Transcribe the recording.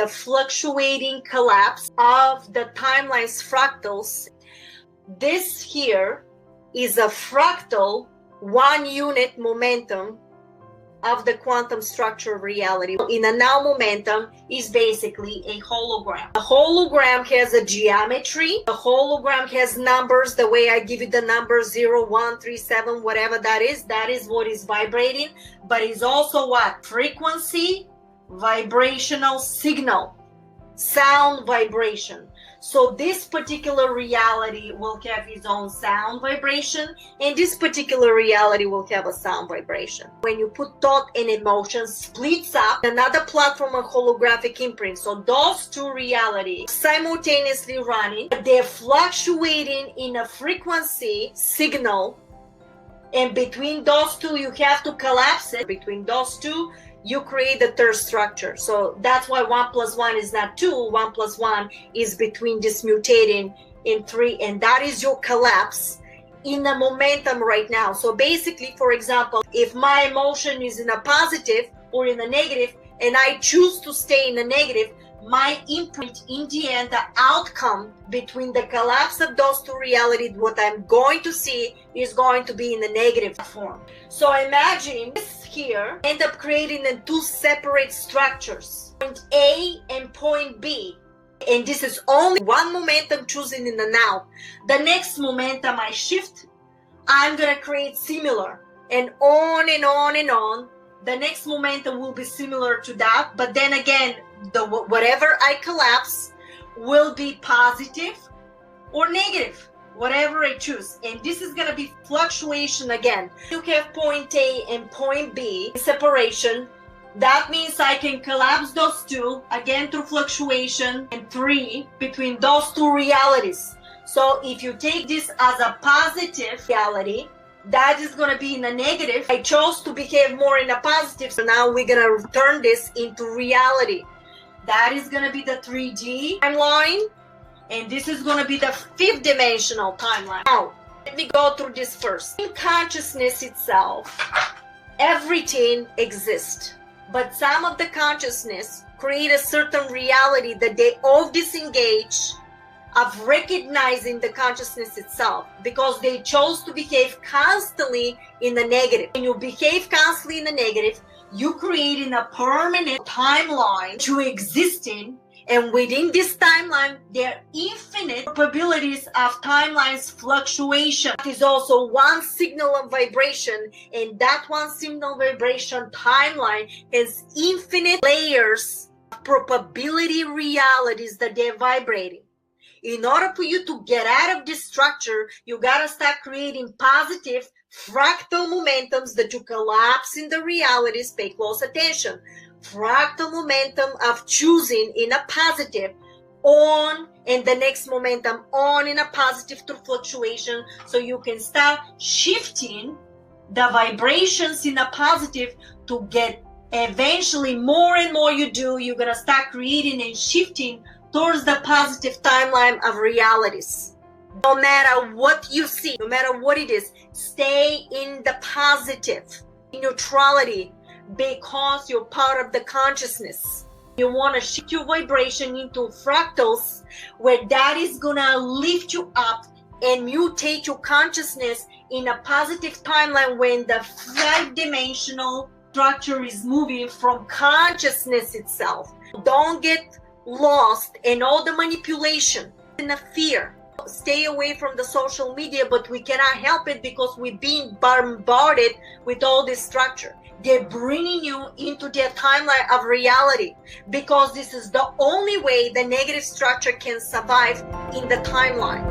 the fluctuating collapse of the timeline's fractals. This here is a fractal 1 unit momentum of the quantum structure of reality. In a now momentum is basically a hologram. A hologram has a geometry. A hologram has numbers, the way I give you the numbers 0, 1, 3, 7, whatever that is what is vibrating. But it's also what? Frequency, vibrational signal, sound vibration. So this particular reality will have its own sound vibration, and this particular reality will have a sound vibration. When you put thought and emotion splits up another platform of holographic imprint. So those two realities simultaneously running, they're fluctuating in a frequency signal, and between those two you have to collapse it. Between those two you create the third structure. So that's why 1 + 1 is not 2. 1 + 1 is between this mutating in 3, and that is your collapse in the momentum right now. So basically, for example, if my emotion is in a positive or in a negative, and I choose to stay in the negative, my imprint in the end, the outcome between the collapse of those two realities, what I'm going to see is going to be in the negative form. So imagine this here end up creating in two separate structures, point A and point B. And this is only one momentum chosen in the now. The next momentum I shift, I'm going to create similar, and on and on and on. The next momentum will be similar to that, but then again, whatever I collapse will be positive or negative, whatever I choose. And this is going to be fluctuation again. You have point A and point B separation. That means I can collapse those two again through fluctuation, and 3 between those two realities. So if you take this as a positive reality, that is going to be in a negative. I chose to behave more in a positive, so now we're going to turn this into reality. That is going to be the 3D timeline, and this is going to be the 5th dimensional timeline. Now, let me go through this first. In consciousness itself, everything exists, but some of the consciousness create a certain reality that they all disengage of recognizing the consciousness itself, because they chose to behave constantly in the negative. When you behave constantly in the negative, you creating a permanent timeline to existing, and within this timeline there are infinite probabilities of timelines fluctuation. It is also one signal of vibration, and that one signal vibration timeline has infinite layers of probability realities that they're vibrating. In order for you to get out of this structure, you gotta start creating positive fractal momentums that you collapse in the realities. Pay close attention. Fractal momentum of choosing in a positive on, and the next momentum on in a positive through fluctuation, so you can start shifting the vibrations in a positive to get eventually more and more you do, you're gonna start creating and shifting towards the positive timeline of realities. No matter what you see, no matter what it is, stay in the positive, in neutrality, because you're part of the consciousness. You want to shift your vibration into fractals, where that is gonna lift you up and mutate your consciousness in a positive timeline when the 5-dimensional structure is moving from consciousness itself. Don't get lost in all the manipulation and the fear. Stay away from the social media, but we cannot help it because we're being bombarded with all this structure. They're bringing you into their timeline of reality, because this is the only way the negative structure can survive in the timeline.